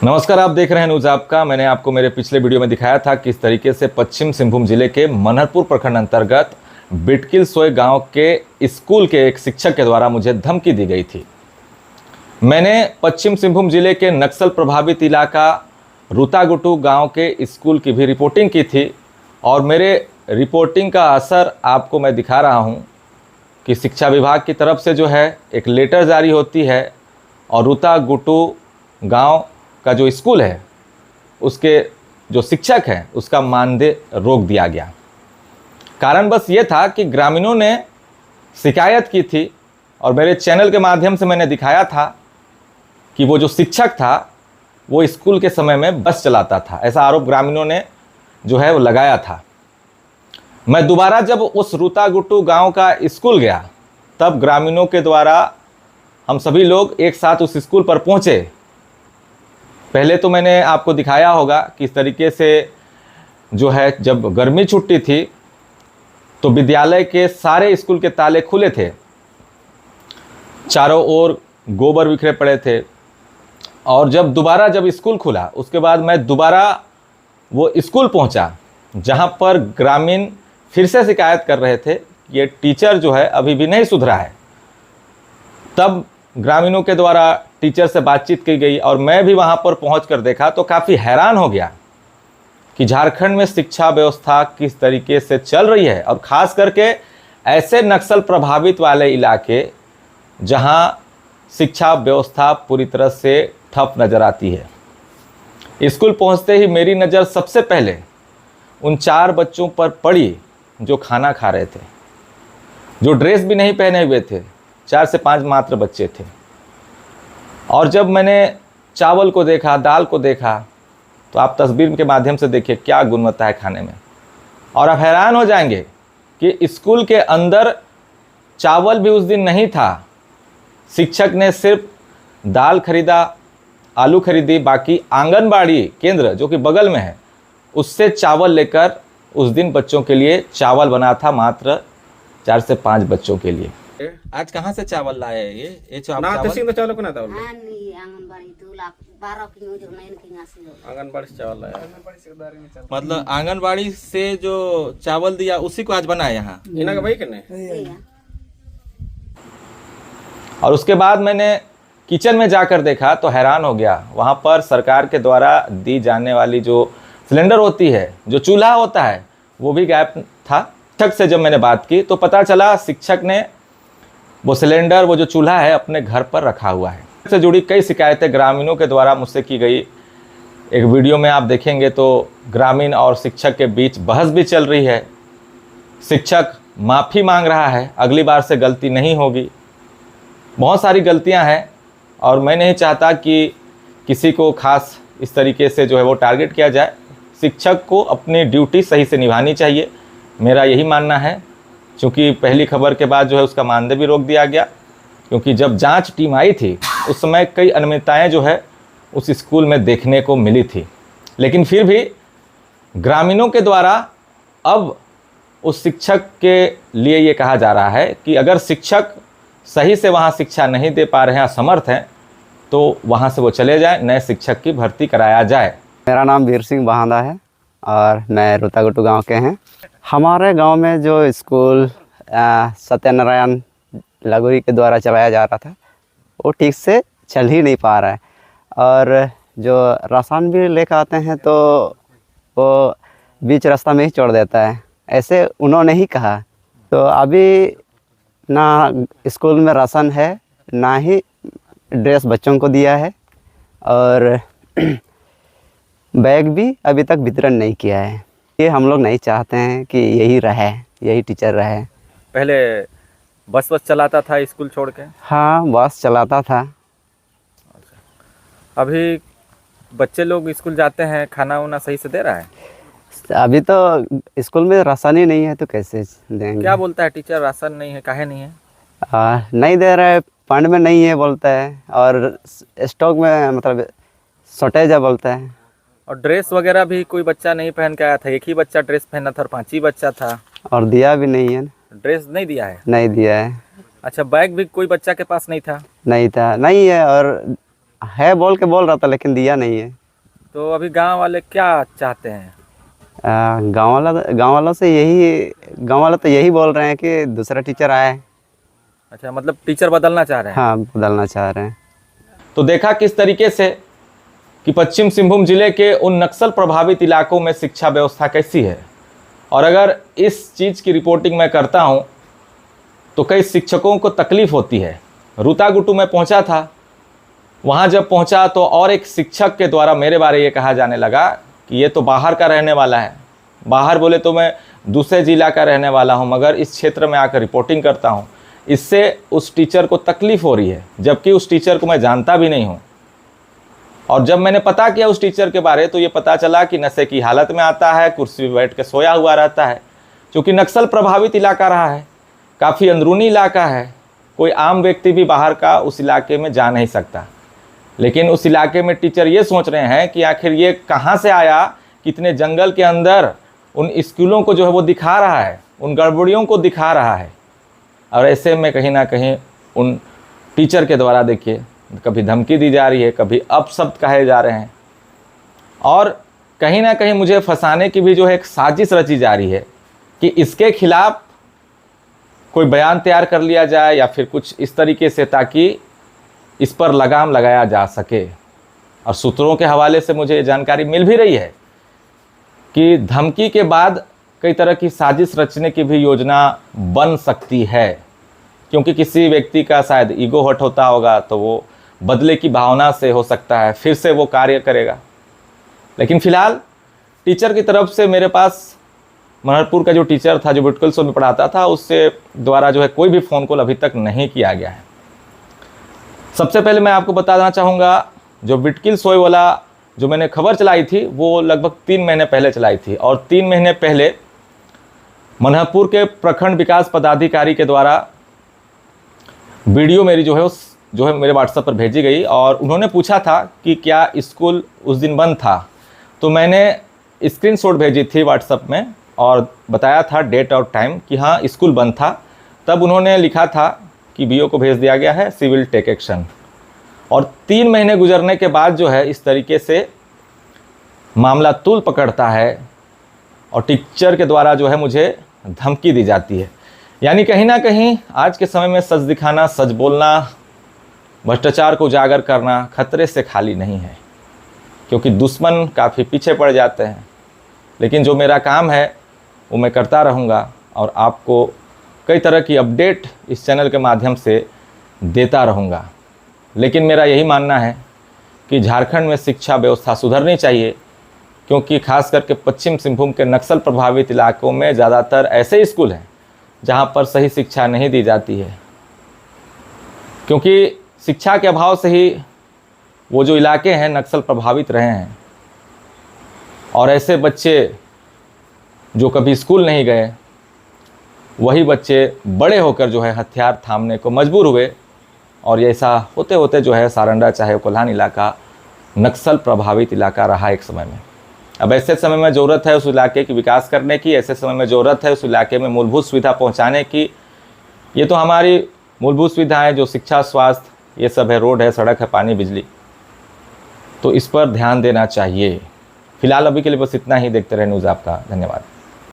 नमस्कार, आप देख रहे हैं न्यूज़ आपका। मैंने आपको मेरे पिछले वीडियो में दिखाया था किस तरीके से पश्चिम सिंहभूम जिले के मनहरपुर प्रखंड अंतर्गत बिटकिल सोय गांव के स्कूल के एक शिक्षक के द्वारा मुझे धमकी दी गई थी। मैंने पश्चिम सिंहभूम जिले के नक्सल प्रभावित इलाका रुतागुटू गांव के स्कूल की भी रिपोर्टिंग की थी और मेरे रिपोर्टिंग का असर आपको मैं दिखा रहा हूं कि शिक्षा विभाग की तरफ से जो है एक लेटर जारी होती है और रुतागुटू गांव का जो स्कूल है उसके जो शिक्षक हैं उसका मानदेय रोक दिया गया। कारण बस ये था कि ग्रामीणों ने शिकायत की थी और मेरे चैनल के माध्यम से मैंने दिखाया था कि वो जो शिक्षक था वो स्कूल के समय में बस चलाता था। ऐसा आरोप ग्रामीणों ने जो है वो लगाया था। मैं दोबारा जब उस रुतागुटू गांव का स्कूल गया तब ग्रामीणों के द्वारा हम सभी लोग एक साथ उस स्कूल पर पहुंचे। पहले तो मैंने आपको दिखाया होगा कि इस तरीके से जो है जब गर्मी छुट्टी थी तो विद्यालय के सारे स्कूल के ताले खुले थे, चारों ओर गोबर बिखरे पड़े थे। और जब स्कूल खुला उसके बाद मैं दोबारा वो स्कूल पहुंचा जहां पर ग्रामीण फिर से शिकायत कर रहे थे कि ये टीचर जो है अभी भी नहीं सुधरा है। तब ग्रामीणों के द्वारा टीचर से बातचीत की गई और मैं भी वहां पर पहुंचकर देखा तो काफ़ी हैरान हो गया कि झारखंड में शिक्षा व्यवस्था किस तरीके से चल रही है और ख़ास करके ऐसे नक्सल प्रभावित वाले इलाके जहां शिक्षा व्यवस्था पूरी तरह से ठप नज़र आती है। स्कूल पहुंचते ही मेरी नज़र सबसे पहले उन 4 बच्चों पर पड़ी जो खाना खा रहे थे, जो ड्रेस भी नहीं पहने हुए थे। 4 से 5 मात्र बच्चे थे। और जब मैंने चावल को देखा, दाल को देखा तो आप तस्वीर के माध्यम से देखिए क्या गुणवत्ता है खाने में। और आप हैरान हो जाएंगे कि स्कूल के अंदर चावल भी उस दिन नहीं था। शिक्षक ने सिर्फ दाल खरीदा, आलू खरीदी, बाकी आंगनबाड़ी केंद्र जो कि बगल में है उससे चावल लेकर उस दिन बच्चों के लिए चावल बना था, मात्र 4 से 5 बच्चों के लिए। आज कहाँ से चावल लाए? ये चावल चावल को ना था आंगनबाड़ी 12 किलो जो नहीं किंगा से आंगनबाड़ी से चावल लाया। मतलब आंगनबाड़ी से जो चावल दिया उसी को आज बनाया यहाँ। इना का भाई कने। और उसके बाद मैंने किचन में जाकर देखा तो हैरान हो गया। वहाँ पर सरकार के द्वारा दी जाने वाली जो सिलेंडर होती है, जो चूल्हा होता है, वो भी गायब था। शिक्षक से जब मैंने बात की तो पता चला शिक्षक ने वो सिलेंडर, वो जो चूल्हा है, अपने घर पर रखा हुआ है। इससे जुड़ी कई शिकायतें ग्रामीणों के द्वारा मुझसे की गई। एक वीडियो में आप देखेंगे तो ग्रामीण और शिक्षक के बीच बहस भी चल रही है। शिक्षक माफ़ी मांग रहा है, अगली बार से गलती नहीं होगी। बहुत सारी गलतियां हैं और मैं नहीं चाहता कि किसी को खास इस तरीके से जो है वो टारगेट किया जाए। शिक्षक को अपनी ड्यूटी सही से निभानी चाहिए, मेरा यही मानना है। क्योंकि पहली खबर के बाद जो है उसका मानदेय भी रोक दिया गया, क्योंकि जब जांच टीम आई थी उस समय कई अनियमितताएं जो है उस स्कूल में देखने को मिली थी। लेकिन फिर भी ग्रामीणों के द्वारा अब उस शिक्षक के लिए ये कहा जा रहा है कि अगर शिक्षक सही से वहाँ शिक्षा नहीं दे पा रहे हैं, असमर्थ हैं, तो वहाँ से वो चले जाएं, नए शिक्षक की भर्ती कराया जाए। मेरा नाम वीर सिंह बहांदा है और मैं रुतागुटू गांव के हैं। हमारे गांव में जो स्कूल सत्यनारायण लगोरी के द्वारा चलाया जा रहा था वो ठीक से चल ही नहीं पा रहा है। और जो राशन भी लेकर आते हैं तो वो बीच रास्ता में ही छोड़ देता है, ऐसे उन्होंने ही कहा। तो अभी ना स्कूल में राशन है, ना ही ड्रेस बच्चों को दिया है और बैग भी अभी तक वितरण नहीं किया है। ये हम लोग नहीं चाहते हैं कि यही टीचर रहे। पहले बस चलाता था स्कूल छोड़ के? हाँ, बस चलाता था। अभी बच्चे लोग स्कूल जाते हैं, खाना वाना सही से दे रहा है? अभी तो स्कूल में राशन ही नहीं है तो कैसे देंगे? क्या बोलता है टीचर, राशन नहीं है, काहे नहीं है? नहीं दे रहा है, फंड में नहीं है बोलता है, और स्टॉक में मतलब शॉर्टेज है बोलता है। और ड्रेस वगैरह भी कोई बच्चा नहीं पहन के आया था? एक ही बच्चा ड्रेस पहना था और 5 ही बच्चा था। और दिया भी नहीं है। ड्रेस नहीं दिया है? नहीं दिया है। अच्छा, बैग भी कोई बच्चा के पास नहीं था? नहीं था, नहीं है। और है बोल के बोल रहा था लेकिन दिया नहीं है। तो अभी गांव वाले क्या चाहते हैं? गांव वाला तो यही बोल रहे हैं कि दूसरा टीचर आए। अच्छा, मतलब टीचर बदलना चाह रहे हैं। हाँ, बदलना चाह रहे हैं। तो देखा किस तरीके से कि पश्चिम सिंहभूम जिले के उन नक्सल प्रभावित इलाकों में शिक्षा व्यवस्था कैसी है। और अगर इस चीज़ की रिपोर्टिंग मैं करता हूं तो कई शिक्षकों को तकलीफ़ होती है। रूतागुटू में पहुंचा था, वहां जब पहुंचा तो और एक शिक्षक के द्वारा मेरे बारे ये कहा जाने लगा कि ये तो बाहर का रहने वाला है। बाहर बोले तो मैं दूसरे ज़िला का रहने वाला हूं, मगर इस क्षेत्र में आकर रिपोर्टिंग करता हूं। इससे उस टीचर को तकलीफ़ हो रही है, जबकि उस टीचर को मैं जानता भी नहीं हूं। और जब मैंने पता किया उस टीचर के बारे तो ये पता चला कि नशे की हालत में आता है, कुर्सी पर बैठ के सोया हुआ रहता है। क्योंकि नक्सल प्रभावित इलाका रहा है, काफ़ी अंदरूनी इलाका है, कोई आम व्यक्ति भी बाहर का उस इलाके में जा नहीं सकता। लेकिन उस इलाके में टीचर ये सोच रहे हैं कि आखिर ये कहाँ से आया, कितने जंगल के अंदर उन स्कूलों को जो है वो दिखा रहा है, उन गड़बड़ियों को दिखा रहा है। और ऐसे में कहीं ना कहीं उन टीचर के द्वारा देखिए कभी धमकी दी जा रही है, कभी अपशब्द कहे जा रहे हैं, और कहीं ना कहीं मुझे फंसाने की भी जो है एक साजिश रची जा रही है कि इसके खिलाफ कोई बयान तैयार कर लिया जाए या फिर कुछ इस तरीके से, ताकि इस पर लगाम लगाया जा सके। और सूत्रों के हवाले से मुझे जानकारी मिल भी रही है कि धमकी के बाद कई तरह की साजिश रचने की भी योजना बन सकती है, क्योंकि किसी व्यक्ति का शायद ईगो हर्ट होता होगा तो वो बदले की भावना से हो सकता है फिर से वो कार्य करेगा। लेकिन फ़िलहाल टीचर की तरफ से मेरे पास मनहरपुर का जो टीचर था, जो बिटकुल सोल में पढ़ाता था, उससे द्वारा जो है कोई भी फ़ोन कॉल अभी तक नहीं किया गया है। सबसे पहले मैं आपको बताना चाहूँगा, जो बिटकिल सोय वाला जो मैंने खबर चलाई थी वो लगभग 3 महीने पहले चलाई थी, और 3 महीने पहले मनहरपुर के प्रखंड विकास पदाधिकारी के द्वारा वीडियो मेरी जो है मेरे व्हाट्सएप पर भेजी गई, और उन्होंने पूछा था कि क्या स्कूल उस दिन बंद था। तो मैंने स्क्रीनशॉट भेजी थी व्हाट्सएप में और बताया था डेट और टाइम कि हाँ स्कूल बंद था। तब उन्होंने लिखा था कि बीओ को भेज दिया गया है, सी विल टेक एक्शन। और 3 महीने गुजरने के बाद जो है इस तरीके से मामला तूल पकड़ता है और टीचर के द्वारा जो है मुझे धमकी दी जाती है। यानी कहीं ना कहीं आज के समय में सच दिखाना, सच बोलना, भ्रष्टाचार को उजागर करना खतरे से खाली नहीं है, क्योंकि दुश्मन काफ़ी पीछे पड़ जाते हैं। लेकिन जो मेरा काम है वो मैं करता रहूँगा और आपको कई तरह की अपडेट इस चैनल के माध्यम से देता रहूँगा। लेकिन मेरा यही मानना है कि झारखंड में शिक्षा व्यवस्था सुधरनी चाहिए, क्योंकि खास करके पश्चिम सिंहभूम के नक्सल प्रभावित इलाकों में ज़्यादातर ऐसे स्कूल हैं जहां पर सही शिक्षा नहीं दी जाती है। क्योंकि शिक्षा के अभाव से ही वो जो इलाके हैं नक्सल प्रभावित रहे हैं, और ऐसे बच्चे जो कभी स्कूल नहीं गए वही बच्चे बड़े होकर जो है हथियार थामने को मजबूर हुए, और ऐसा होते होते जो है सारंडा चाहे कोल्हान इलाका नक्सल प्रभावित इलाका रहा एक समय में। अब ऐसे समय में ज़रूरत है उस इलाके की विकास करने की, ऐसे समय में ज़रूरत है उस इलाके में मूलभूत सुविधा पहुंचाने की। ये तो हमारी मूलभूत सुविधाएं जो शिक्षा, स्वास्थ्य, ये सब है, रोड है, सड़क है, पानी, बिजली, तो इस पर ध्यान देना चाहिए। फिलहाल अभी के लिए बस इतना ही। देखते रहे न्यूज़ आपका। धन्यवाद।